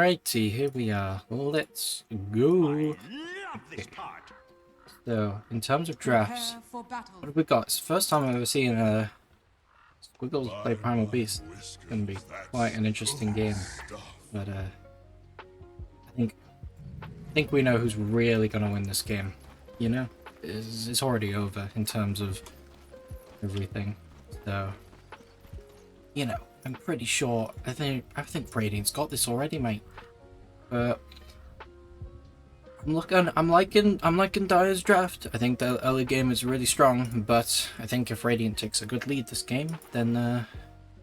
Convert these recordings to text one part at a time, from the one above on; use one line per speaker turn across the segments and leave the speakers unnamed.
Alrighty, here we are. Let's go. Okay. So, in terms of drafts, what have we got? It's the first time I've ever seen Squiggles play Primal Beast. It's going to be quite an interesting game. But I think we know who's really going to win this game. You know, it's already over in terms of everything. So, you know, I'm pretty sure. I think Radiant's got this already, mate. But I'm liking Dire's draft. I think the early game is really strong, but I think if Radiant takes a good lead this game, then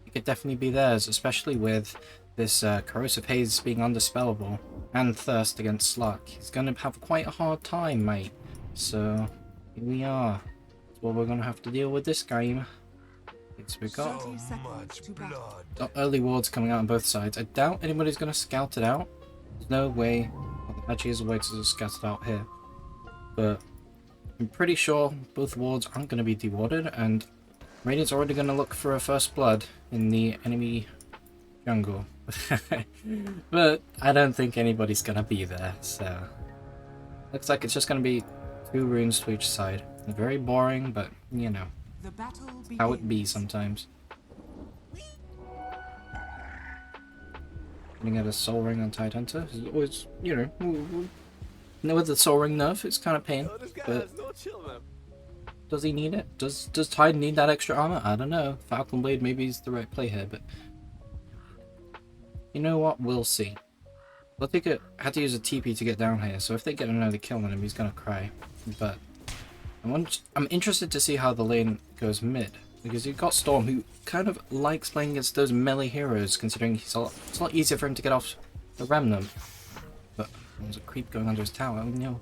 it could definitely be theirs, especially with this Corrosive Haze being undispellable and Thirst against Slug. He's gonna have quite a hard time, mate. So here we are. That's what we're gonna have to deal with this game. So we got early wards coming out on both sides. I doubt anybody's gonna scout it out. There's no way. Well, there actually is a way to scout it out here, but I'm pretty sure both wards aren't going to be dewarded, and Radiant's already going to look for a first blood in the enemy jungle. But I don't think anybody's going to be there, so looks like it's just going to be 2 runes to each side. Very boring, but you know how it be sometimes. Getting at a Soul Ring on Tidehunter is always, you know, with the Soul Ring nerf, it's kind of pain, but does he need it? Does Tide need that extra armor? I don't know. Falcon Blade maybe is the right play here, but you know what? We'll see. Lotika had to use a TP to get down here, so if they get another kill on him, he's gonna cry. But I'm interested to see how the lane goes mid, because you've got Storm, who kind of likes playing against those melee heroes, considering it's a lot easier for him to get off the Remnant. But there's a creep going under his tower. Oh no.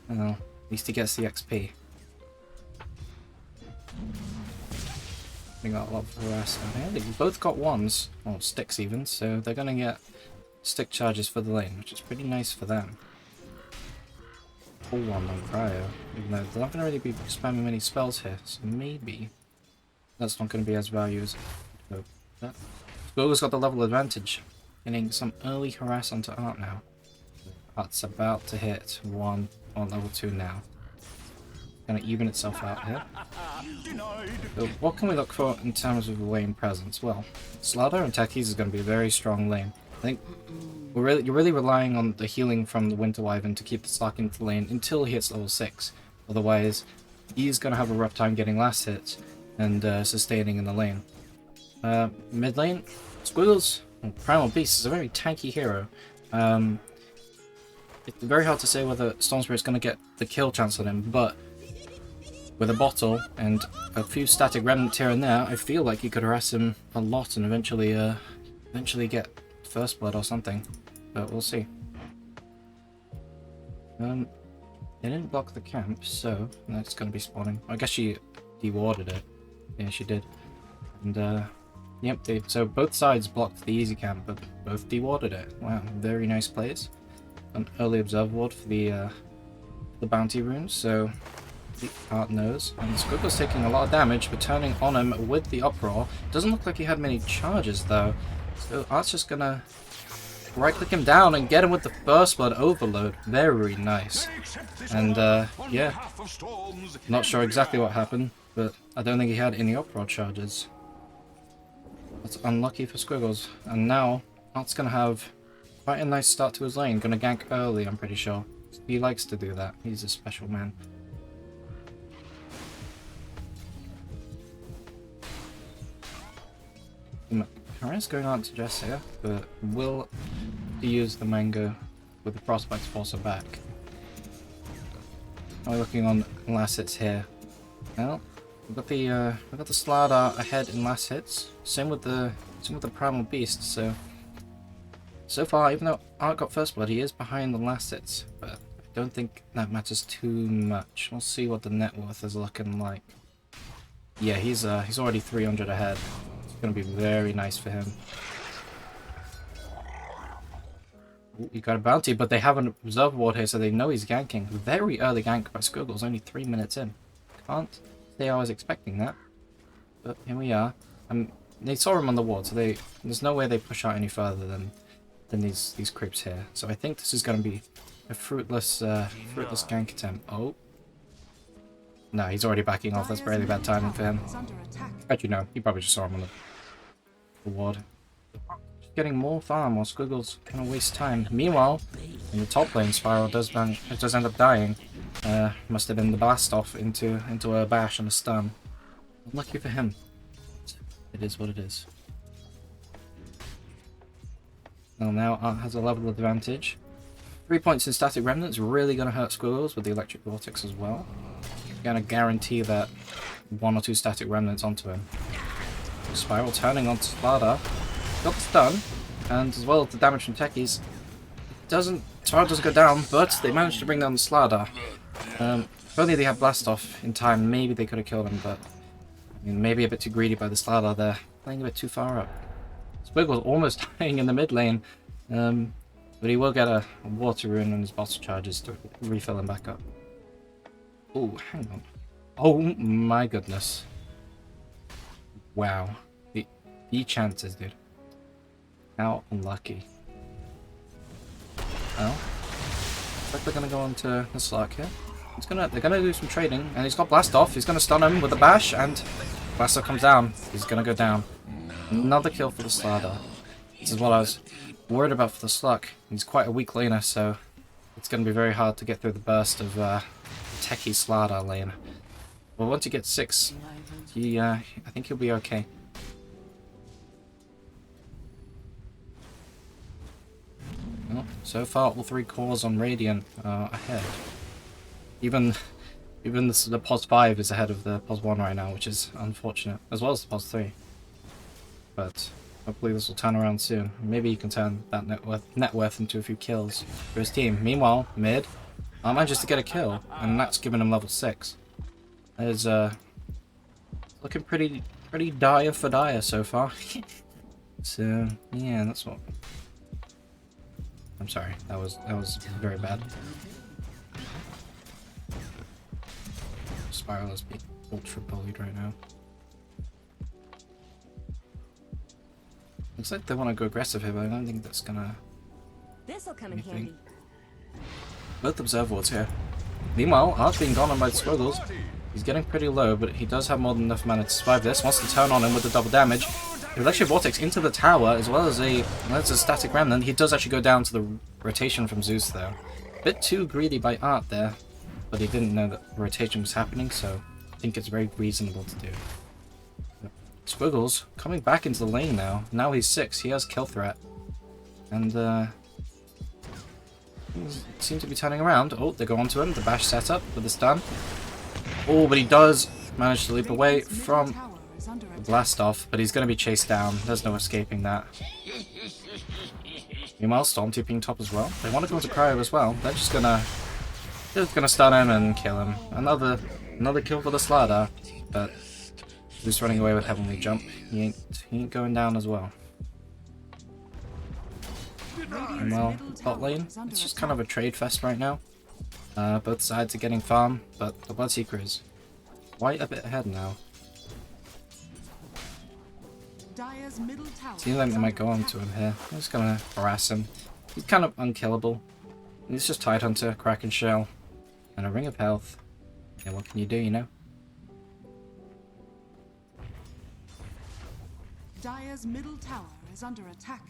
Well, at least he gets the XP. We got a lot of harass down here. They both got wands, or sticks even, so they're gonna get stick charges for the lane, which is pretty nice for them. Full wand on Cryo, even though they're not going to really be spamming many spells here, so maybe that's not going to be as valuable as that. Squirrel's got the level advantage, getting some early harass onto Art now. Art's about to hit 1 on level 2 now. Going to even itself out here. So what can we look for in terms of lane presence? Well, Slardar and Techies is going to be a very strong lane. I think you're really relying on the healing from the Winter Wyvern to keep the Slark into the lane until he hits level 6. Otherwise, he's going to have a rough time getting last hits and sustaining in the lane. Mid lane, Squiggles, Primal Beast is a very tanky hero. It's very hard to say whether Storm Spirit's going to get the kill chance on him, but with a bottle and a few static remnants here and there, I feel like you could harass him a lot and eventually get first blood or something, but we'll see. They didn't block the camp, so that's going to be spawning. I guess she dewarded it. Yeah, she did. And yep, so both sides blocked the easy camp, but both dewarded it. Wow, very nice plays. An early observe ward for the bounty runes, so the Art knows. And Squiggle's taking a lot of damage, but turning on him with the uproar. Doesn't look like he had many charges though. So Art's just gonna right click him down and get him with the first blood overload. Very nice. And yeah, not sure exactly what happened, but I don't think he had any uproar charges. That's unlucky for Squiggles. And now Art's gonna have quite a nice start to his lane. Gonna gank early, I'm pretty sure. He likes to do that. He's a special man. Harass going on to Jess here, but will use the mango with the prospect to force her back. We're looking on last hits here. Well, we've got the Slardar ahead in last hits. Same with the Primal Beast. So far, even though Art got first blood, he is behind the last hits. But I don't think that matters too much. We'll see what the net worth is looking like. Yeah, he's already 300 ahead. Gonna be very nice for him. Ooh, he got a bounty, but they have an observer ward here, so they know he's ganking. Very early gank by Squiggles, only 3 minutes in. Can't say I was expecting that, but here we are. They saw him on the ward, so there's no way they push out any further than than these creeps here. So I think this is going to be a fruitless gank attempt. Oh. No, he's already backing off. That's really bad timing for him. Actually, no. He probably just saw him on the ward. Just getting more farm while Squiggles kind of waste time. Meanwhile, in the top lane, Spiral does end up dying. Must have been the blast off into a bash and a stun. Unlucky for him. It is what it is. Well, now Art has a level advantage. 3 points in static remnants really going to hurt Squiggles with the electric vortex as well. Going to guarantee that 1 or 2 static remnants onto him. Spiral turning onto Spada. Got the stun, and as well as the damage from techies. Spiral doesn't go down, but they managed to bring down the Slardar. If only they had blast off in time, maybe they could have killed him, but I mean, maybe a bit too greedy by the Slardar there. Playing a bit too far up. Squiggles almost dying in the mid lane, but he will get a water rune on his bottle charges to refill him back up. Oh, hang on. Oh my goodness. Wow. The chances, dude. How unlucky. Well, looks like they're gonna go on to the Slark here. They're gonna do some trading, and he's got blast off. He's gonna stun him with a bash, and blaster comes down. He's gonna go down. Another kill for the Slardar. This is what I was worried about for the Slug. He's quite a weak laner, so it's gonna be very hard to get through the burst of techie Slardar lane. But once he gets 6, I think he'll be okay. Well, so far all 3 cores on Radiant are ahead. Even the POS 5 is ahead of the POS 1 right now, which is unfortunate, as well as the POS 3. But hopefully this will turn around soon. Maybe he can turn that net worth into a few kills for his team. Meanwhile, mid manages to get a kill, and that's given him level 6. That is looking pretty dire for dire so far. So yeah, that's what. I'm sorry, that was very bad. Spiral is being ultra bullied right now. Looks like they want to go aggressive here, but I don't think that's gonna.
This'll come in handy.
Both observe wards here. Meanwhile, Art's being gone on by the Squiggles. He's getting pretty low, but he does have more than enough mana to survive this. Wants to turn on him with the double damage. Electric Vortex into the tower, as well as a static remnant. He does actually go down to the rotation from Zeus, though. A bit too greedy by Art there, but he didn't know that the rotation was happening, so I think it's very reasonable to do. Squiggles coming back into the lane now. Now he's 6. He has kill threat, and seem to be turning around. Oh, they go onto him. The bash setup with the stun. Oh, but he does manage to leap away from the blast off, but he's going to be chased down. There's no escaping that. Meanwhile, Storm TPing top as well. They want to go into Cryo as well. They're just gonna stun him and kill him. Another kill for the Slardar, but he's running away with Heavenly Jump. He ain't going down as well. And well, bot lane, it's just kind of a trade fest right now. Both sides are getting farm, but the Bloodseeker is quite a bit ahead now. Seems like they might go on to him here. I'm just gonna harass him. He's kind of unkillable. He's just Tidehunter, Kraken Shell, and a Ring of Health. Yeah, what can you do, you know?
Dire's middle tower is under attack.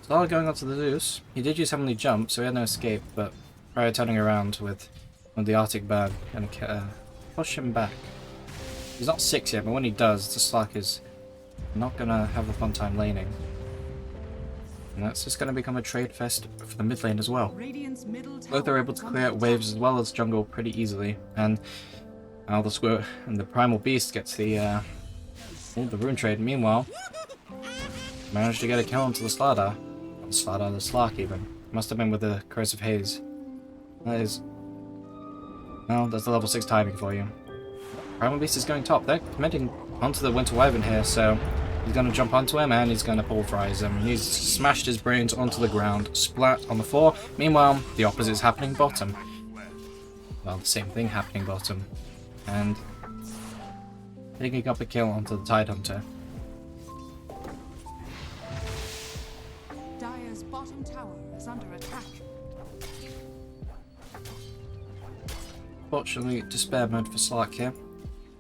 Slardar going onto the Zeus. He did use Heavenly Jump, so he had no escape, but prior turning around with the Arctic Bird and push him back. He's not 6 yet, but when he does, the Slack is not gonna have a fun time laning. And that's just gonna become a trade fest for the mid lane as well. Both are able to clear out waves as well as jungle pretty easily, and now the Squirt and the Primal Beast gets the rune trade. Meanwhile, managed to get a kill onto the Slardar. Not the Slardar, the Slark even. Must have been with the Corrosive Haze. That is... well, that's the level 6 timing for you. Primal Beast is going top. They're committing onto the Winter Wyvern here, so he's going to jump onto him and he's going to pulverize him. He's smashed his brains onto the ground, splat on the floor. Meanwhile, the opposite is happening bottom. Well, the same thing happening bottom. And Picking up a kill onto the Tidehunter.
Dire's bottom tower is under attack.
Fortunately, despair mode for Slark here.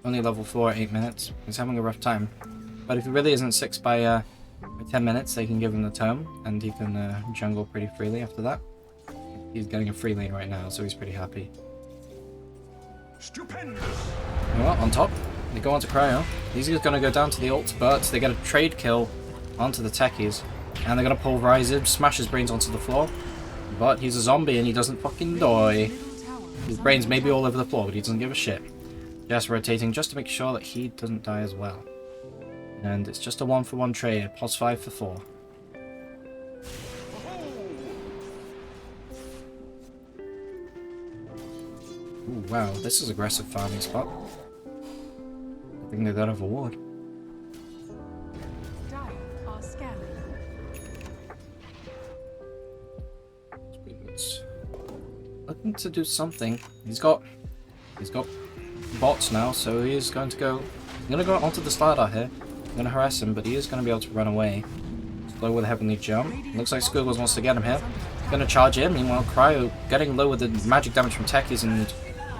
Only level 4 at 8 minutes. He's having a rough time. But if he really isn't 6 by 10 minutes, they can give him the tome, and he can jungle pretty freely after that. He's getting a free lane right now, so he's pretty happy.
Stupendous.
You know what? On top, they go onto Cryo. He's going to go down to the ult, but they get a trade kill onto the techies. And they're going to pulverize him, smash his brains onto the floor. But he's a zombie and he doesn't fucking die. His brains may be all over the floor, but he doesn't give a shit. Just rotating just to make sure that he doesn't die as well. And it's just a 1-for-1 trade, plus 5 for 4. Ooh, wow, this is aggressive farming spot. I think they got have a ward.
Dire are scanning.
Looking to do something. He's got bots now, so he is going to go. I'm gonna go onto the Slardar here. I'm gonna harass him, but he is gonna be able to run away. Slow with a heavenly jump. Looks like Squiggles wants to get him here. Gonna charge in. Meanwhile, Cryo getting low with the magic damage from techies and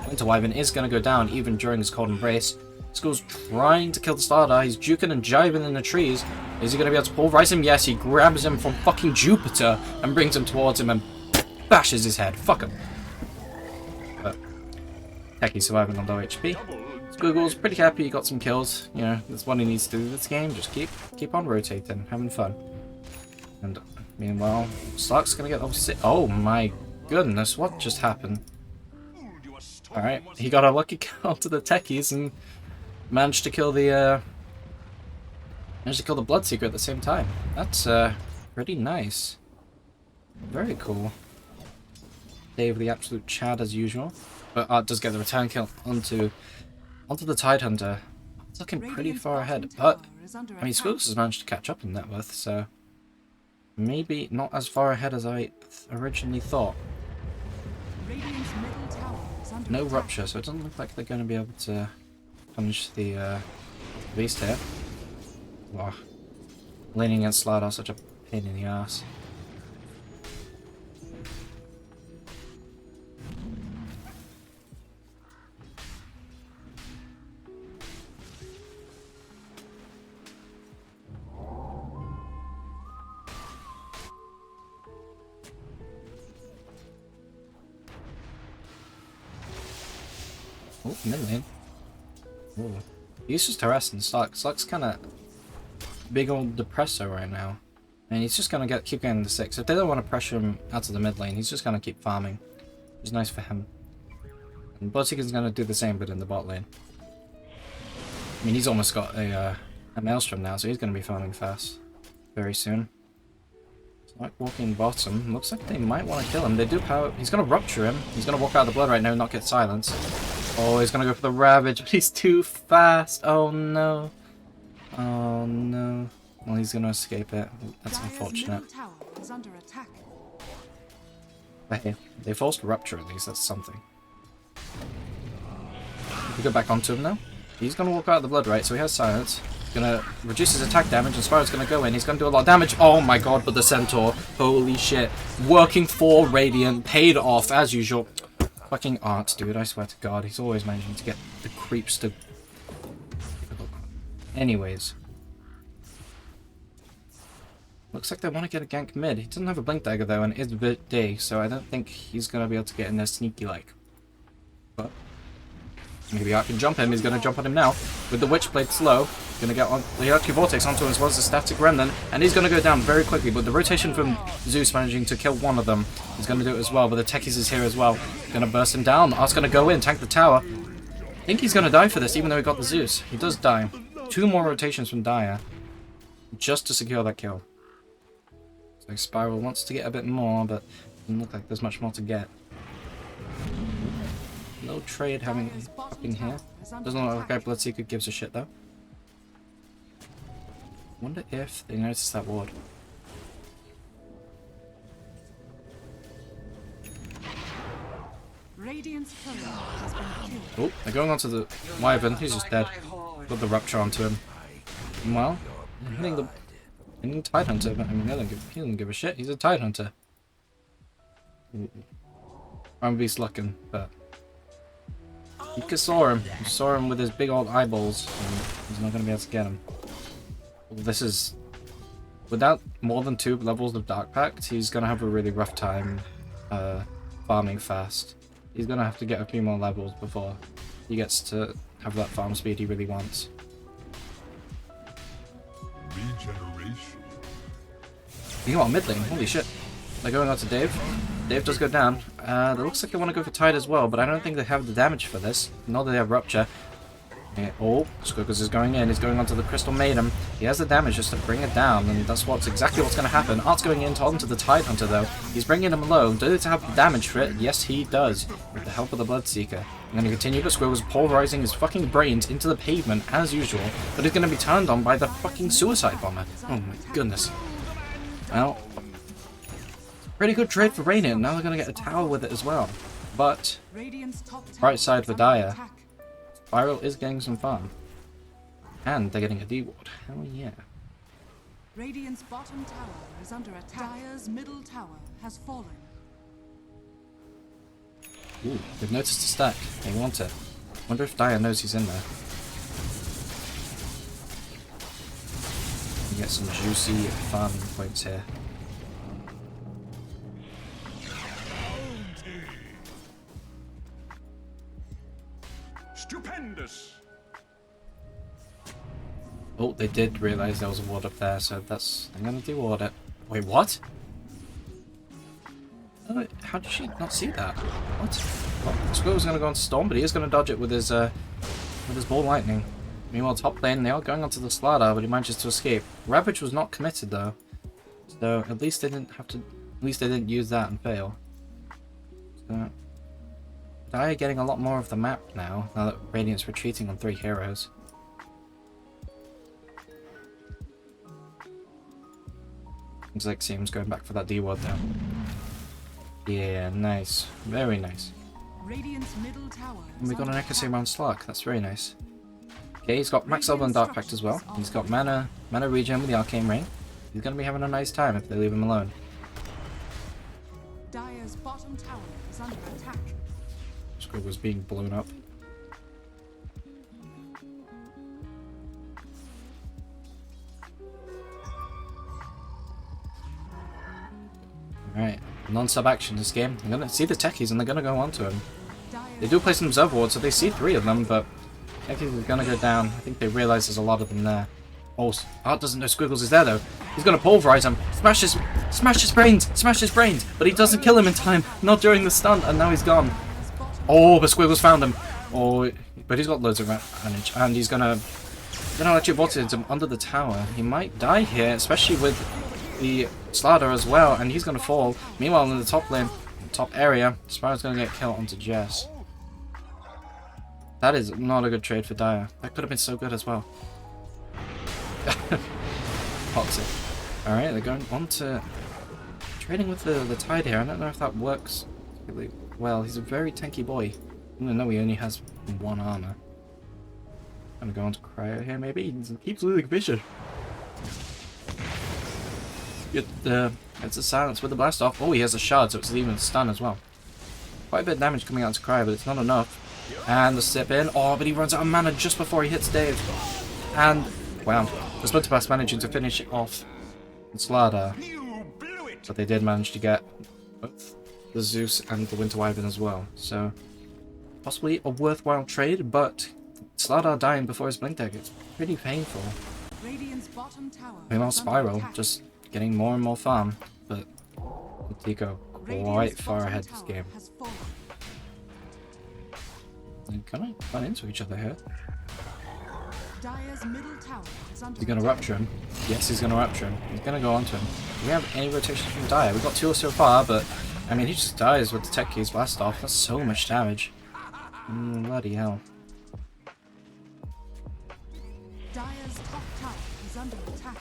Winter Wyvern is gonna go down even during his cold embrace. Squiggles trying to kill the Slardar. He's juking and jiving in the trees. Is he gonna be able to pulverize him? Yes, he grabs him from fucking Jupiter and brings him towards him and bashes his head. Fuck him. But Techie surviving on low HP. Squiggles pretty happy he got some kills. You know, that's what he needs to do this game. Just keep on rotating, having fun. And meanwhile, Slark's gonna get level 6. Oh my goodness, what just happened? Alright, he got a lucky kill to the techies and managed to kill the Bloodseeker at the same time. That's pretty nice. Very cool. Dave the absolute Chad as usual. But Art does get the return kill onto the Tidehunter. It's looking pretty far ahead, but I mean Squiggles has managed to catch up in net worth, so maybe not as far ahead as I originally thought. No rupture, so it doesn't look like they're going to be able to punish the beast here. Wow. Laning against Slardar, such a pain in the ass. Oh, mid lane. Ooh. He's just harassing Slark. Slark's kind of big old depressor right now. And he's just going to keep getting the 6. If they don't want to pressure him out of the mid lane, he's just going to keep farming. Which is nice for him. And Bloodseeker's going to do the same, but in the bot lane. I mean, he's almost got a Maelstrom now, so he's going to be farming fast. Very soon. Slark walking bottom. Looks like they might want to kill him. They do power. He's going to rupture him. He's going to walk out of the blood right now and not get silenced. Oh, he's gonna go for the Ravage, but he's too fast. Oh no. Oh no. Well, he's gonna escape it. That's unfortunate. But hey, they forced Rupture at least, that's something. We go back onto him now. He's gonna walk out of the blood, right? So he has silence. Gonna reduce his attack damage, and Spyro's gonna go in. He's gonna do a lot of damage. Oh my god, but the Centaur. Holy shit. Working for Radiant, paid off as usual. Fucking Art, dude, I swear to god, he's always managing to get the creeps to... Anyways. Looks like they want to get a gank mid. He doesn't have a Blink Dagger though, and it is a bit day, so I don't think he's going to be able to get in there sneaky-like. But maybe Art can jump him. He's going to jump on him now. With the Witchblade slow, going to get on the Electric Vortex onto him as well as the Static Remnant, and he's going to go down very quickly, but the rotation from Zeus managing to kill one of them, he's going to do it as well, but the Techies is here as well. Going to burst him down. Art's going to go in, tank the tower. I think he's going to die for this, even though he got the Zeus. He does die. 2 more rotations from Dire, just to secure that kill. So Spiral wants to get a bit more, but doesn't look like there's much more to get. No trade having in here. Doesn't look like Bloodseeker gives a shit though. Wonder if they notice that ward.
Radiant's turret has been killed.
Oh, they're going onto the Wyvern. He's just dead. Got the rupture onto him. Well, hitting the Tidehunter, but I mean, he doesn't give a shit. He's a Tidehunter. I'm beast looking, but you just saw him. You saw him with his big old eyeballs, and he's not gonna be able to get him. This is without more than 2 levels of Dark Pact, he's gonna have a really rough time farming fast. He's gonna have to get a few more levels before he gets to have that farm speed he really wants.
Regeneration.
You know what, mid lane, holy shit. They're going on to Dave. Dave does go down. It looks like they want to go for Tide as well, but I don't think they have the damage for this. Nor do they have Rupture. Yeah, oh, Squiggles is going in. He's going onto the Crystal Maiden. He has the damage just to bring it down, and that's exactly what's going to happen. Art's going in onto the Tidehunter, though. He's bringing him low. Does it have damage for it? Yes, he does. With the help of the Bloodseeker. I'm going to continue, but Squiggles pulverizing his fucking brains into the pavement, as usual. But he's going to be turned on by the fucking Suicide Bomber. Oh my goodness. Well, pretty good trade for Radiant. Now they're going to get a tower with it as well. But, right side for Dire. Spiral is getting some farm. And they're getting a D-ward. Hell yeah.
Radiant's bottom tower is under attack. Dire's middle tower has fallen.
Ooh, they've noticed a stack. They want it. Wonder if Dire knows he's in there. You get some juicy farming points here.
Stupendous.
Oh, they did realize there was a ward up there, so I'm gonna de-ward it. Wait, what? Oh, how did she not see that? What? Well, Squill was gonna go on Storm, but he is gonna dodge it with his ball lightning. Meanwhile, top lane, they are going onto the Slardar, but he manages to escape. Ravage was not committed though, so at least they didn't have to. At least they didn't use that and fail. So, Dire getting a lot more of the map now that Radiant's retreating on 3 heroes. Looks like Seam's going back for that D-ward now. Yeah, nice. Very nice.
Radiant's middle tower.
And we got an Echo around Slark. That's very nice. Okay, he's got Max Level and Dark Pact as well. He's got mana regen with the Arcane Ring. He's gonna be having a nice time if they leave him alone.
Dire's bottom tower is under attack.
Squid was being blown up. Alright, non-sub action this game. They're gonna see the techies and they're gonna go onto him. They do place some observer wards, so they see 3 of them, but techies are gonna go down. I think they realize there's a lot of them there. Oh, Art doesn't know Squiggles is there though. He's gonna pulverize him. Smash his brains! But he doesn't kill him in time. Not during the stun, and now he's gone. Oh, but Squiggles found him. Oh, but he's got loads of damage, and he's gonna let you voltage him under the tower. He might die here, especially with the Slardar as well, and he's gonna fall. Meanwhile, in the top lane, top area, Spyro's gonna get killed onto Jess. That is not a good trade for Dire. That could have been so good as well. Toxic. Alright, they're going on to trading with the Tide here. I don't know if that works really well. He's a very tanky boy. Even though he only has 1 armor. I'm gonna go on to Cryo here maybe. He keeps losing vision. It's a silence with the blast off. Oh, he has a shard, so it's leaving a stun as well. Quite a bit of damage coming out to Cryo, but it's not enough. And the step in. Oh, but he runs out of mana just before he hits Dave. And wow, the Splinter Pass managing to finish it off in Slardar. But they did manage to get both the Zeus and the Winter Wyvern as well. So possibly a worthwhile trade, but Slardar dying before his Blink Deck, it's pretty painful.
Radiant's bottom tower.
Meanwhile, Spiral just getting more and more farm, but Tico quite far ahead this game. They're kind of run into each other here.
Dire's middle tower is under
He's going to rupture him. Yes, he's going to rupture him. He's going to go onto him. Do we have any rotations from Dire? We've got 2 so far, but I mean, he just dies with the Tech Keys blast off. That's so much damage. Bloody hell.
Dire's top tower is under attack.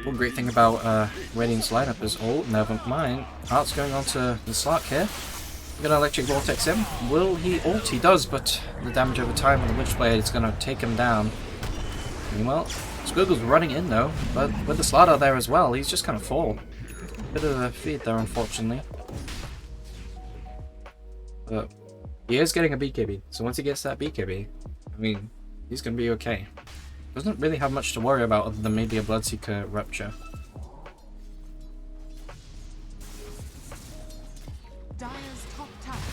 One great thing about Radiant's lineup is, oh, never mind. Art's going on to the Slark here. We're gonna Electric Vortex him. Will he ult? He does, but the damage over time on the Witchblade is gonna take him down. Meanwhile, Squiggle's running in though, but with the Slardar there as well, he's just gonna fall. Bit of a feed there, unfortunately. But he is getting a BKB, so once he gets that BKB, I mean, he's gonna be okay. Doesn't really have much to worry about other than maybe a Bloodseeker Rupture.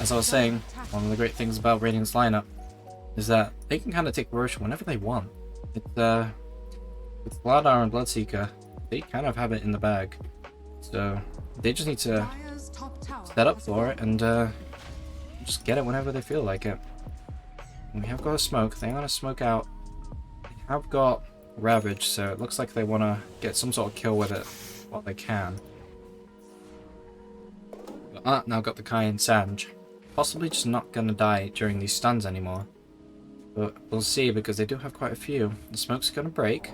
As I was saying, one of the great things about Radiant's lineup is that they can kind of take Rosh whenever they want. With Vladar and Bloodseeker, they kind of have it in the bag. So they just need to set up for it and just get it whenever they feel like it. And we have got a smoke. They want to smoke out. They have got Ravage, so it looks like they want to get some sort of kill with it while they can. But now got the Kai and Sanj. Possibly just not going to die during these stuns anymore. But we'll see, because they do have quite a few. The smoke's going to break.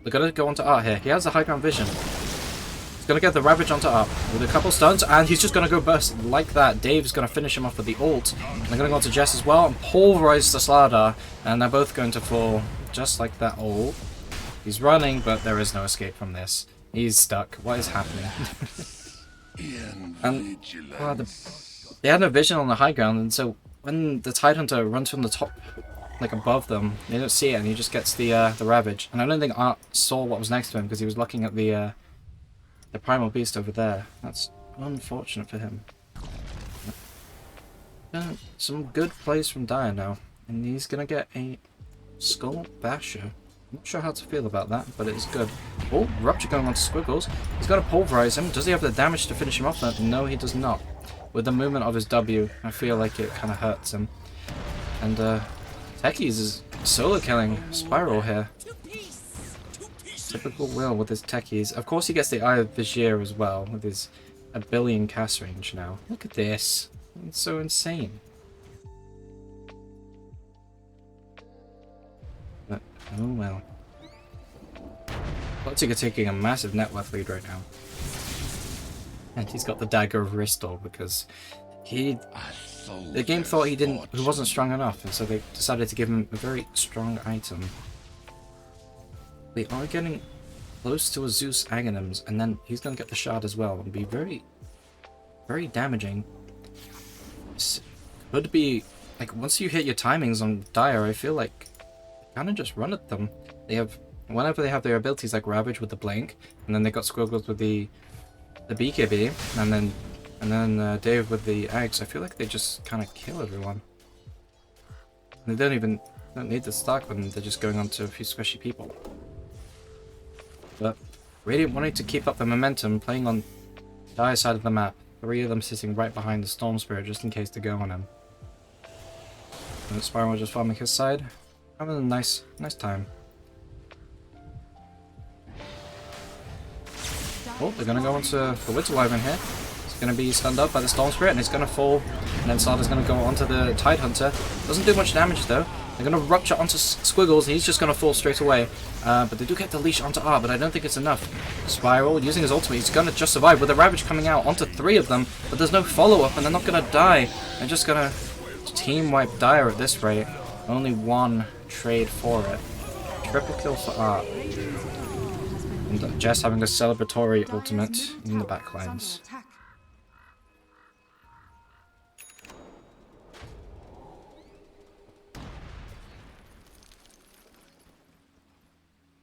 They're going to go onto Art here. He has the high ground vision. He's going to get the Ravage onto Art with a couple stuns, and he's just going to go burst like that. Dave's going to finish him off with the ult. And they're going to go onto Jess as well and pulverize the Slardar. And they're both going to fall just like that ult. He's running, but there is no escape from this. He's stuck. What is happening? And they had no vision on the high ground, and so when the Tidehunter runs from the top, like above them, they don't see it, and he just gets the Ravage. And I don't think Art saw what was next to him because he was looking at the Primal Beast over there. That's unfortunate for him. Some good plays from Dire now, and he's gonna get a Skull Basher. Not sure how to feel about that, but it is good. Oh, Rupture going on to Squiggles. He's got to pulverize him. Does he have the damage to finish him off? No, he does not. With the movement of his W, I feel like it kind of hurts him. And Techies is solo killing Spiral here. Typical Will with his Techies. Of course he gets the Eye of Vizier as well, with his 1 billion cast range now. Look at this. It's so insane. But, oh well. Bloodseeker taking a massive net worth lead right now. And he's got the Dagger of Ristal because the game thought he wasn't strong enough, and so they decided to give him a very strong item. They are getting close to a Zeus Aghanims, and then he's going to get the shard as well and be very, very damaging. This could be, like, once you hit your timings on Dire, I feel like kind of just run at them. They have, whenever they have their abilities like Ravage with the Blink, and then they got Squiggles with the BKB, and then Dave with the Axe. I feel like they just kind of kill everyone. They don't need the stock when they're just going on to a few squishy people. But Radiant wanting to keep up the momentum, playing on Dire's side of the map. 3 of them sitting right behind the Storm Spirit just in case to go on him. And Spiral just farming his side. Having a nice time. Oh, they're going to go onto the Winter Wyvern here. It's going to be stunned up by the Storm Spirit, and it's going to fall. And then Slardar's going to go onto the Tidehunter. Doesn't do much damage though. They're going to Rupture onto Squiggles, and he's just going to fall straight away. But they do get the leash onto R, but I don't think it's enough. Spiral, using his ultimate, he's going to just survive with the Ravage coming out onto 3 of them. But there's no follow-up, and they're not going to die. They're just going to team wipe Dire at this rate. Only 1 trade for it. Triple kill for Art. And Jess having a celebratory ultimate in the backlines.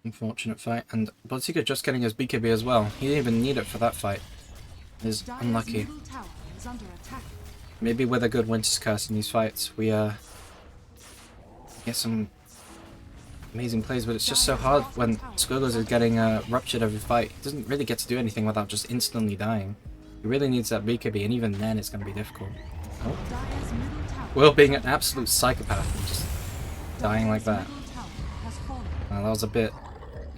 Unfortunate fight, and Bloodseeker just getting his BKB as well. He didn't even need it for that fight. Is unlucky. Maybe with a good Winter's Curse in these fights, we get some amazing plays, but it's just so hard when Squiggles is getting ruptured every fight. He doesn't really get to do anything without just instantly dying. He really needs that BKB, and even then it's going to be difficult. Oh. Will being an absolute psychopath and just dying like that. That was a bit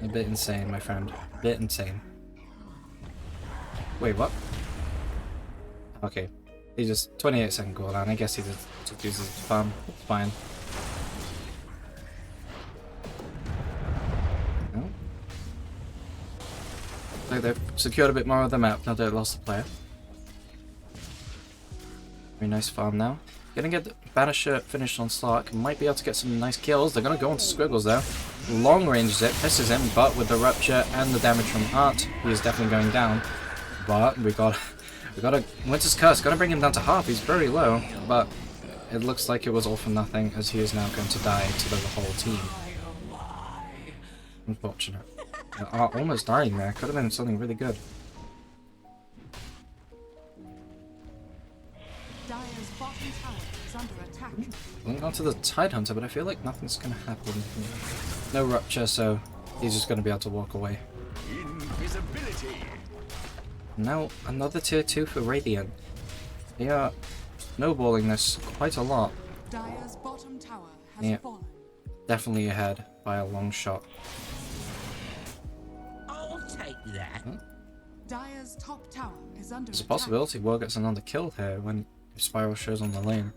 insane, my friend. A bit insane. Wait, what? Okay. He just 28-second cooldown. I guess he just uses farm. It's fine. like they've secured a bit more of the map now that they lost the player. Very nice farm now. Gonna get the Banisher finished on Slark. Might be able to get some nice kills. They're gonna go into Squiggles though. Long range zip misses him, but with the Rupture and the damage from Art, he is definitely going down. But we got a Winter's Curse. Gonna bring him down to half. He's very low, but it looks like it was all for nothing, as he is now going to die to the whole team. Unfortunate. Art almost dying there. Could have been something really good.
Dire's bottom tower is under attack.
Link onto the Tidehunter, but I feel like nothing's gonna happen. No Rupture, so he's just gonna be able to walk away.
Invisibility.
Now another tier 2 for Radiant. They are snowballing this quite a lot.
Dire's bottom tower has fallen.
Definitely ahead by a long shot.
I'll take that.
Dire's top tower is under
There's a
attack.
possibility Will gets another kill here when Spiral shows on the lane.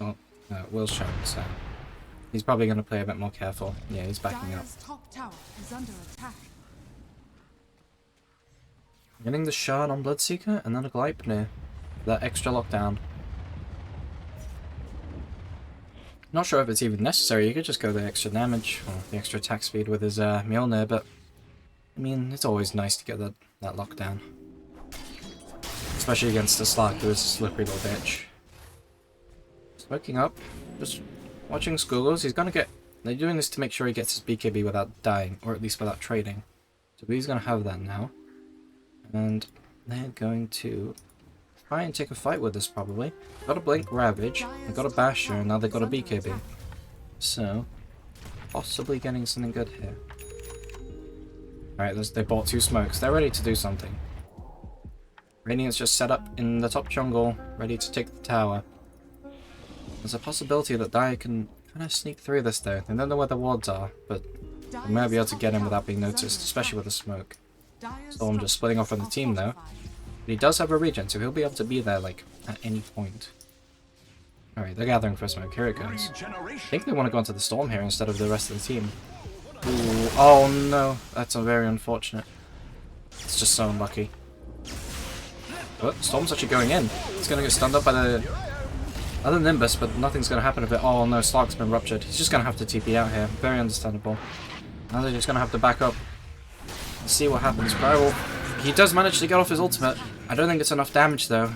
Oh, no, Will's showing, so he's probably going to play a bit more careful. Yeah, he's backing up.
Dire's top tower is under attack.
Getting the shard on Bloodseeker and then a Gleipnir. That extra lockdown. Not sure if it's even necessary. You could just go the extra damage or the extra attack speed with his Mjolnir, but I mean, it's always nice to get that lockdown. Especially against the Slark, who is a slippery little bitch. Smoking up, just watching Squiggles. He's gonna get. They're doing this to make sure he gets his BKB without dying, or at least without trading. So he's gonna have that now. And they're going to try and take a fight with this, probably. Got a Blink Ravage, they got a Basher, and now they've got a BKB. So, possibly getting something good here. Alright, they bought 2 smokes. They're ready to do something. Radiant's just set up in the top jungle, ready to take the tower. There's a possibility that Dire can kind of sneak through this though. They don't know where the wards are, but they might be able to get him without being noticed, especially with the smoke. Storm just splitting off from the team though. But he does have a regen, so he'll be able to be there like at any point. Alright, they're gathering for smoke. Here it goes. I think they want to go into the Storm here instead of the rest of the team. Ooh, oh no, that's a very unfortunate. It's just so unlucky. But Storm's actually going in. He's going to get stunned up by the other Nimbus, but nothing's going to happen if it. Oh no, Slark's been ruptured. He's just going to have to TP out here. Very understandable. Now they're just going to have to back up. See what happens. Spiral, he does manage to get off his ultimate. I don't think it's enough damage though.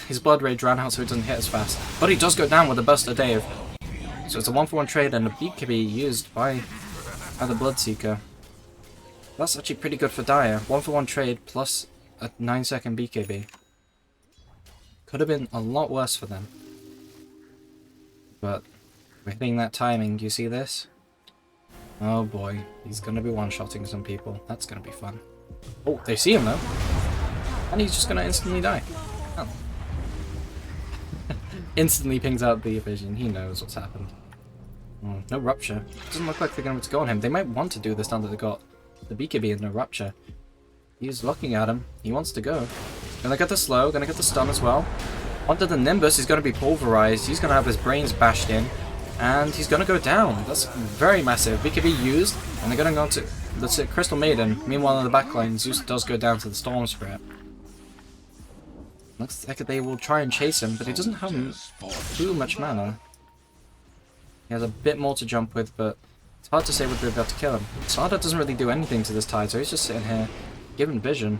His Blood Rage ran out so he doesn't hit as fast. But he does go down with a Burst of Dave. So it's a 1-for-1 trade and a BKB used by the Bloodseeker. That's actually pretty good for Dire. 1-for-1 trade plus a 9-second BKB. Could have been a lot worse for them. But we're hitting that timing. Do you see this? Oh boy, he's gonna be one-shotting some people. That's gonna be fun. Oh, they see him though. And he's just gonna instantly die. Oh. Instantly pings out the vision. He knows what's happened. Oh, no Rupture. Doesn't look like they're going to go on him. They might want to do this now that they got the BKB and no Rupture. He's looking at him. He wants to go. Gonna get the slow, gonna get the stun as well. Onto the Nimbus, he's gonna be pulverized. He's gonna have his brains bashed in. And he's gonna go down. That's very massive. BKB used, and they're gonna go to the Crystal Maiden. Meanwhile, in the backline, Zeus does go down to the Storm Spirit. Looks like they will try and chase him, but he doesn't have too much mana. He has a bit more to jump with, but it's hard to say whether they're about to kill him. Sada doesn't really do anything to this Tide, so he's just sitting here, giving vision.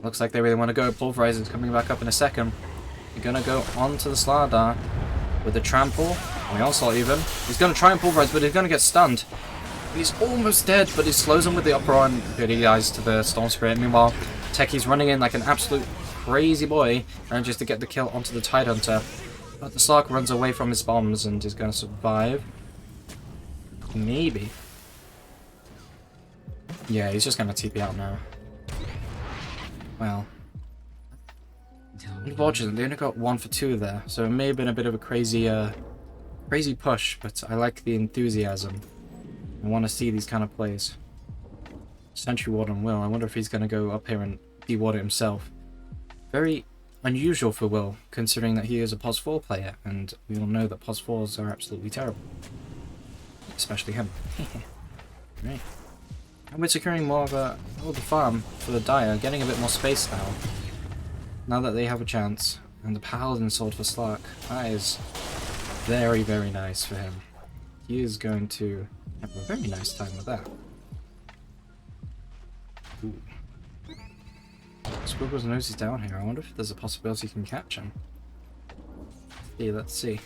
Looks like they really want to go. Pulverizer's coming back up in a second. They're gonna go onto the Slardar with the trample. The onslaught even. He's gonna try and pulverize, but he's gonna get stunned. He's almost dead, but he slows him with the upper arm. Good, he dies to the Storm Spirit. Meanwhile, Techie's running in like an absolute crazy boy, manages to get the kill onto the Tidehunter. But the Slark runs away from his bombs and is gonna survive. Maybe. Yeah, he's just gonna TP out now. Well. Unfortunately, they only got 1 for 2 there, so it may have been a bit of a crazy push, but I like the enthusiasm. I want to see these kind of plays. Sentry Warden will. I wonder if he's going to go up here and de-ward it himself. Very unusual for Will, considering that he is a POS 4 player, and we all know that POS 4s are absolutely terrible. Especially him. Right. And we're securing more of the farm for the Dire, getting a bit more space now that they have a chance. And the Paladin Sword for Slark. That is very, very nice for him. He is going to have a very nice time with that. Ooh. Squiggles knows he's down here. I wonder if there's a possibility he can catch him. Yeah, let's see.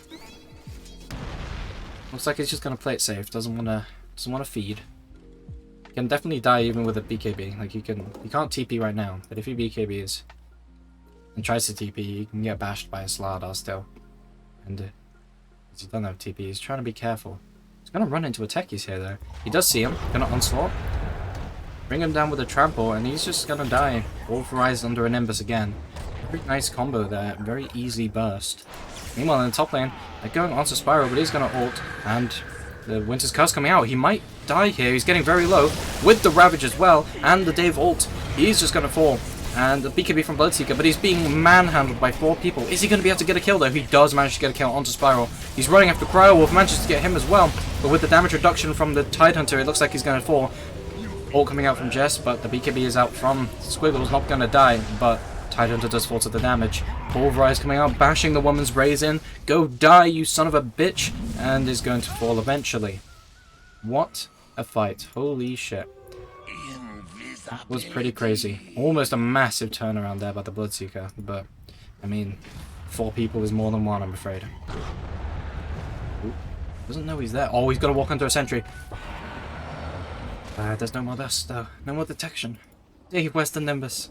Looks like he's just gonna play it safe. Doesn't wanna feed. Can definitely die even with a BKB. Like he can't TP right now, but if he BKBs and tries to TP, he can get bashed by a Slardar still. And because he doesn't have TP, he's trying to be careful. He's gonna run into a techies here though. He does see him. Gonna onslaught. Bring him down with a trample, and he's just gonna die. Authorized under a Nimbus again. Very nice combo there. Very easy burst. Meanwhile, in the top lane, they're going onto Spiral, but he's gonna ult, and the Winter's Curse coming out. He might die here. He's getting very low with the Ravage as well, and the Dave ult. He's just gonna fall. And the BKB from Bloodseeker, but he's being manhandled by 4 people. Is he going to be able to get a kill though? He does manage to get a kill onto Spiral. He's running after Cryowolf, manages to get him as well. But with the damage reduction from the Tidehunter, it looks like he's going to fall. Ult coming out from Jess, but the BKB is out from Squiggles, not going to die, but Tidehunter does fall to the damage. Pulverize coming out, bashing the woman's braze in. Go die, you son of a bitch! And is going to fall eventually. What a fight. Holy shit. That was pretty crazy. Almost a massive turnaround there by the Bloodseeker, but, I mean, 4 people is more than 1, I'm afraid. Ooh, doesn't know he's there. Oh, he's gonna walk under a sentry. There's no more dust, though. No more detection. Dave, where's the Nimbus?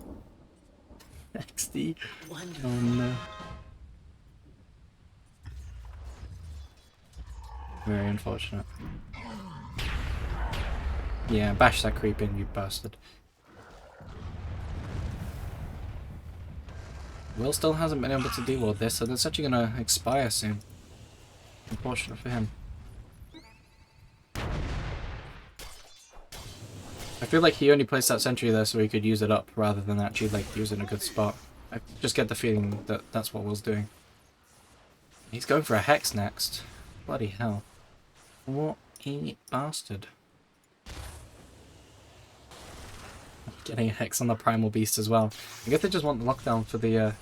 XD. Oh no. Very unfortunate. Yeah, bash that creep in, you bastard. Will still hasn't been able to deal with this, so that's actually going to expire soon. Unfortunate for him. I feel like he only placed that sentry there so he could use it up, rather than actually like use it in a good spot. I just get the feeling that that's what Will's doing. He's going for a Hex next. Bloody hell. What a bastard. Getting a Hex on the Primal Beast as well. I guess they just want the lockdown for the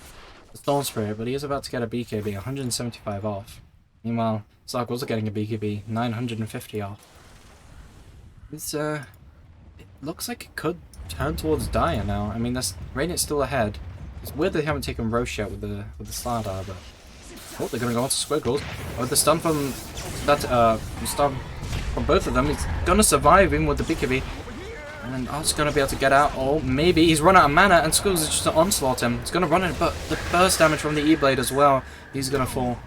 Storm Spirit, but he is about to get a BKB, 175 off. Meanwhile, Sark also getting a BKB, 950 off. It's, it looks like it could turn towards Dire now. I mean, Radiant's still ahead. It's weird they haven't taken Roche yet with the Slardar, but... Oh, they're going to go on to Squiggles. Oh, the stun from that, stun from both of them. He's going to survive him with the BKB. And Art's going to be able to get out. Oh, maybe. He's run out of mana and Squiggles is just to onslaught him. He's going to run in, but the burst damage from the E-Blade as well. He's going to fall.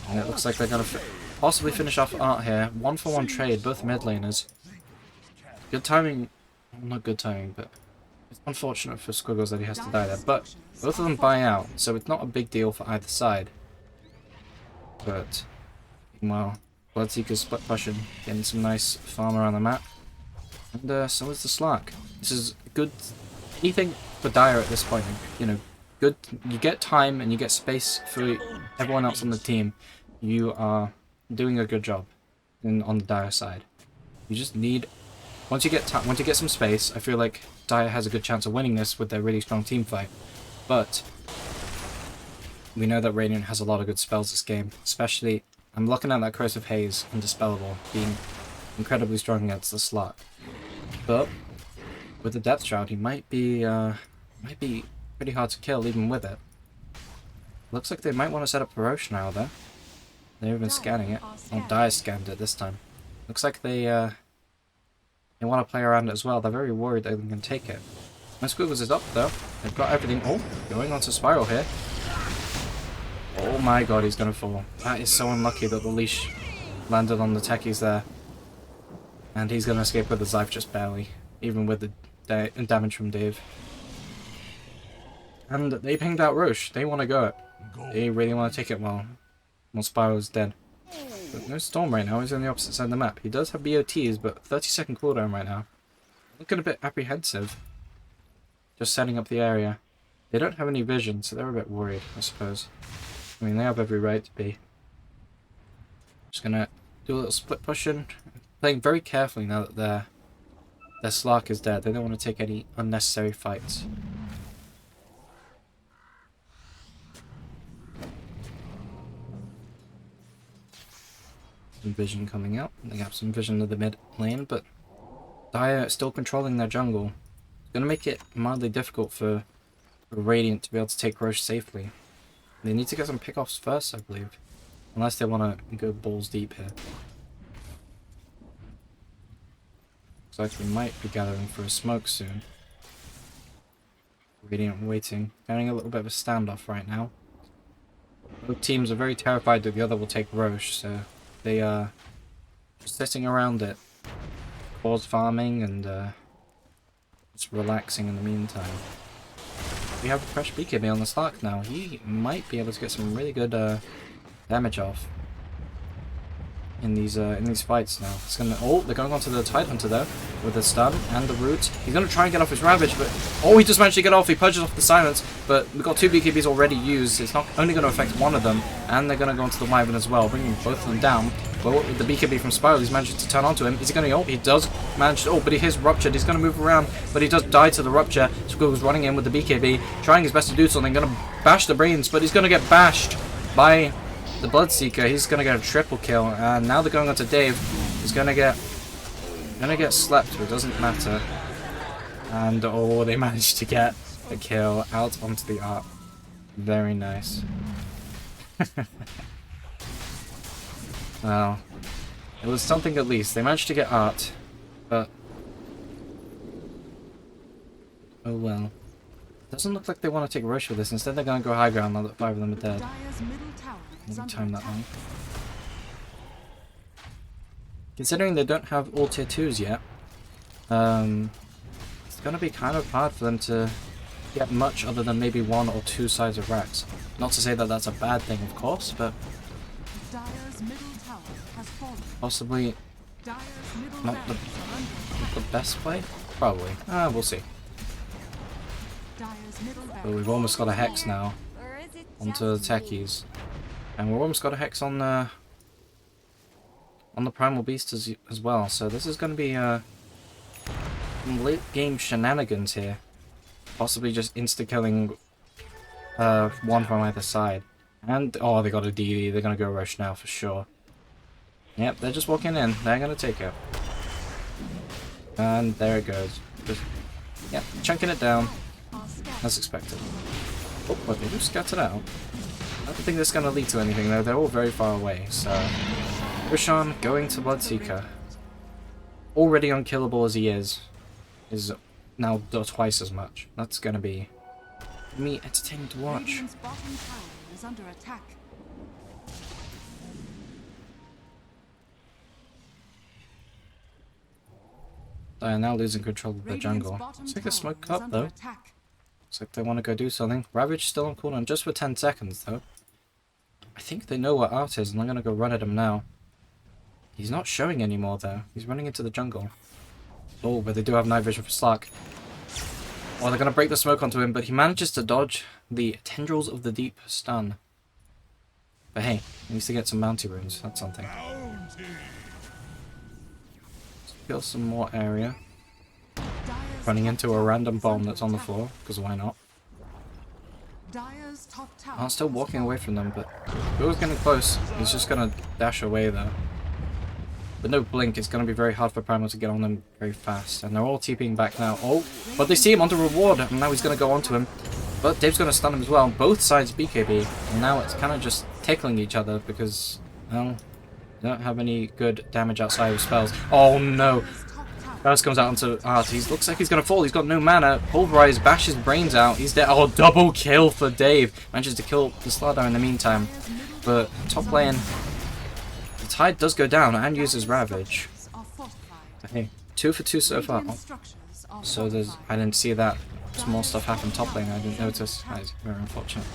And it looks like they're going to possibly finish off Art here. 1-for-1 trade, both mid laners. Good timing. Well, not good timing, but it's unfortunate for Squiggles that he has to die there. But both of them buy out, so it's not a big deal for either side. But, meanwhile, Bloodseeker's split pushing, getting some nice farm around the map. And so is the Slark. This is good. Anything for Dire at this point, you know, good. You get time and you get space for everyone else on the team. You are doing a good job on the Dire side. You just need, once you get some space, I feel like Dire has a good chance of winning this with their really strong team fight. But we know that Radiant has a lot of good spells this game, especially I'm looking at that Curse of Haze and Dispellable being incredibly strong against the Slark. But with the Depth Shroud, he might be pretty hard to kill even with it. Looks like they might want to set up Roche now though. They've been scanning it. Oh, Dire scanned it this time. Looks like they want to play around it as well. They're very worried they can take it. My Squiggles is up though. They've got everything. Oh, going on to Spiral here. Oh my god, he's gonna fall. That is so unlucky that the leash landed on the techies there. And he's gonna escape with his life just barely, even with the damage from Dave. And they pinged out Roche. They want to go it. They really want to take it while Spiral's dead. But no Storm right now. He's on the opposite side of the map. He does have BOTs, but 30-second cooldown right now. Looking a bit apprehensive. Just setting up the area. They don't have any vision, so they're a bit worried, I suppose. I mean, they have every right to be. Just gonna do a little split pushing. Playing very carefully now that their Slark is dead. They don't want to take any unnecessary fights. Some vision coming out. They have some vision of the mid lane, but Dire still controlling their jungle. It's gonna make it mildly difficult for Radiant to be able to take Roche safely. They need to get some pickoffs first, I believe. Unless they want to go balls deep here. Looks like we might be gathering for a smoke soon. Radiant waiting. Getting a little bit of a standoff right now. Both teams are very terrified that the other will take Roche, so they are just sitting around it. Pause farming and just relaxing in the meantime. We have a fresh BKB on the Slark now. He might be able to get some really good damage off in these fights now. It's gonna they're going on to the Tidehunter though with the stun and the root. He's gonna try and get off his Ravage, but he just managed to get off. He purges off the silence, but we've got 2 BKBs already used. It's not only going to affect one of them, and they're gonna go onto the Wyvern as well, bringing both of them down. But with the BKB from Spiral, he's managed to turn onto him. Is he going to ult? He does manage to but he is ruptured. He's going to move around, but he does die to the rupture. Squiggle's running in with the BKB, trying his best to do something. Going to bash the brains, but he's going to get bashed by the Bloodseeker. He's going to get a triple kill, and now they're going on to Dave. He's going to get slept, but it doesn't matter. And they managed to get a kill out onto the ARP. Very nice. Well, it was something at least. They managed to get art, but oh well. Doesn't look like they want to take Roche with this. Instead, they're going to go high ground now that 5 of them are dead.
Dire's middle tower is
Won't
under
time that
attack.
long. Considering they don't have all tier 2s yet, it's going to be kind of hard for them to get much other than maybe 1 or 2 sides of racks. Not to say that that's a bad thing, of course, but
Dire's middle tower has fallen.
possibly
Dire's middle
not the,
barracks are under attack.
the best play. Probably. We'll see.
Dire's middle
But
barracks
we've almost got a Hex now
Or is it
onto the
just me?
techies. And we've almost got a Hex on the Primal Beast as well. So this is going to be some late game shenanigans here. Possibly just insta-killing one from either side. And, they got a DD. They're going to go Roche now for sure. Yep, they're just walking in. They're going to take it. And there it goes. Just, yep, chunking it down. As expected. Oh, but they just scattered out. I don't think this is going to lead to anything though. They're all very far away. So, Roshan going to Bloodseeker. Already unkillable as he is now twice as much. That's going to be me entertaining to watch.
Radiant's bottom tower is under attack.
They are now losing control of the
Radiant's
jungle.
bottom
Let's take a
tower
smoke
is
up
under
though.
attack.
Looks like they want to go do something. Ravage still on cooldown just for 10 seconds though. I think they know what Art is and I'm going to go run at him now. He's not showing anymore though. He's running into the jungle. Oh, but they do have night vision for Slark. Oh, they're going to break the smoke onto him, but he manages to dodge the Tendrils of the Deep stun. But hey, he needs to get some bounty runes. That's something.
Bounty.
Let's kill some more area.
Dire's
Running
top
into a
tower
random
is
bomb
under
that's on the
attack.
floor, because why not?
Dire's top tower
I'm still
has
walking
fallen.
away from them, but Bill's getting close. He's just going to dash away though. With no blink, it's going to be very hard for Primal to get on them very fast. And they're all TPing back now. Oh, but they see him onto reward, and now he's going to go onto him. But Dave's going to stun him as well. Both sides BKB. And now it's kind of just tickling each other because, well, they don't have any good damage outside of spells. Oh no!
Dire's top tower
First comes out onto Art. He looks like he's going to fall. He's got no mana. Pulverize, bash his brains out. He's dead. Oh, double kill for Dave. Manages to kill the Slardar in the meantime. But top lane, the tide does go down and uses Ravage.
are fortified.
But hey, 2 for 2 so far.
Radiant structures are
So there's,
fortified.
I didn't see that small stuff happen top lane. I didn't notice. That is very unfortunate.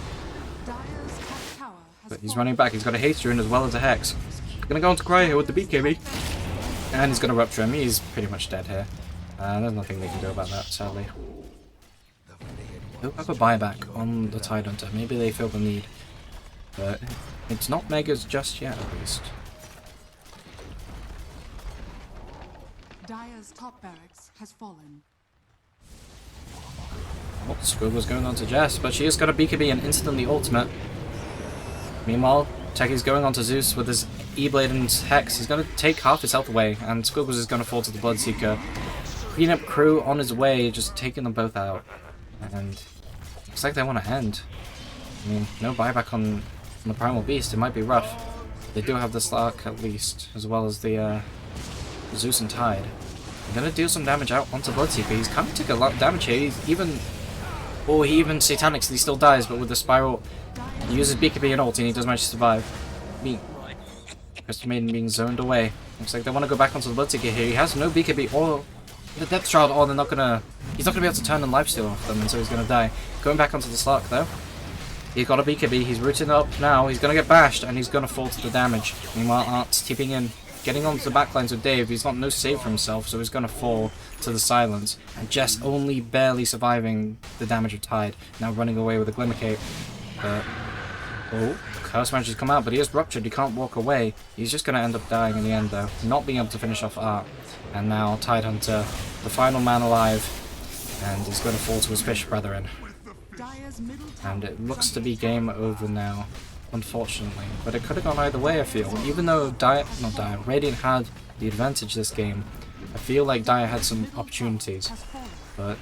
Dire's top tower has
But he's
fallen.
running back. He's got a haste rune as well as a hex. Gonna go on to Cry here with the BKB. And he's gonna rupture him. He's pretty much dead here. There's nothing they can do about that, sadly. They'll have a buyback on the Tide Hunter. Maybe they feel the need. But it's not Megas just yet, at least.
Dire's top barracks has fallen.
Oh, Squiggle's going on to Jess, but she has got a BKB and instantly ultimate. Meanwhile, Techie's going on to Zeus with his E-Blade and his Hex. He's going to take half his health away, and Squiggles is going to fall to the Bloodseeker. Cleanup crew on his way, just taking them both out. And looks like they want to end. I mean, no buyback on the Primal Beast. It might be rough. They do have the Slark at least, as well as the Zeus and Tide. They're going to deal some damage out onto Bloodseeker. He's kind of took a lot of damage here. He's even... Oh, he even Satanics and he still dies, but with the Spiral, he uses BKB and ult and he does manage to survive. Crystal Maiden being zoned away. Looks like they want to go back onto the Bloodseeker here. He has no BKB or the Depth Shroud, or they're not gonna... He's not gonna be able to turn the lifesteal off them, and so he's gonna die. Going back onto the Slark though. He's got a BKB, he's rooting up now, he's gonna get bashed, and he's gonna fall to the damage. Meanwhile, Art's tipping in, getting onto the backlines with Dave. He's got no save for himself, so he's gonna fall to the silence. And Jess only barely surviving the damage of Tide, now running away with a Glimmer Cape. But... Oh, the Curse manages to come out, but he is ruptured, he can't walk away. He's just gonna end up dying in the end though, not being able to finish off Art. And now Tide Hunter, the final man alive, and he's going to fall to his fish brethren. And it looks to be game over now, unfortunately. But it could have gone either way, I feel. Even though Radiant had the advantage this game, I feel like Dire had some opportunities. But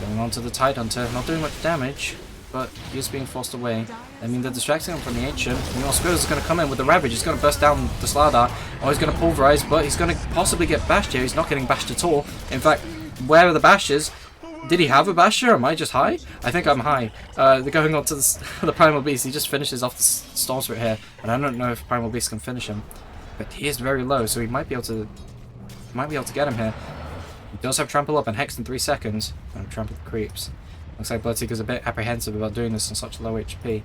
going on to the Tide Hunter, not doing much damage, but he's being forced away. I mean, they're distracting him from the Ancient. Meanwhile, Squirrels is going to come in with the Ravage. He's going to burst down the Slardar, or he's going to pulverize, but he's going to possibly get bashed here. He's not getting bashed at all. In fact, where are the bashes? Did he have a basher? Am I just high? I think I'm high. They're going on to the Primal Beast. He just finishes off the Storm Spirit here, and I don't know if Primal Beast can finish him. But he is very low, so he might be able to get him here. He does have Trample Up and Hex in 3 seconds. And Trample the Creeps. Looks like Bloodseeker's a bit apprehensive about doing this on such low HP.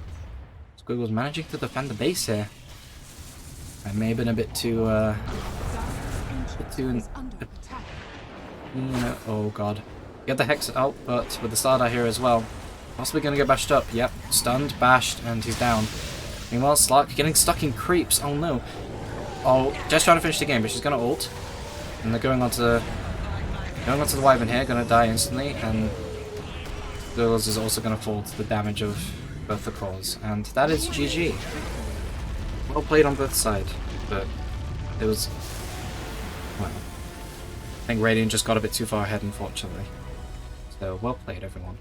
Squiggle's managing to defend the base here. I may have been a bit too, oh god. Get the Hex out, but with the Stardust here as well. Possibly going to get bashed up. Yep, stunned, bashed, and he's down. Meanwhile, Slark getting stuck in creeps. Oh no. Oh, just trying to finish the game, but she's going to ult. And they're going on to the Wyvern here, going to die instantly, and Squiggles is also going to fall to the damage of both the cores. And that is GG. Well played on both sides, but it was... well, I think Radiant just got a bit too far ahead, unfortunately. So, well played, everyone.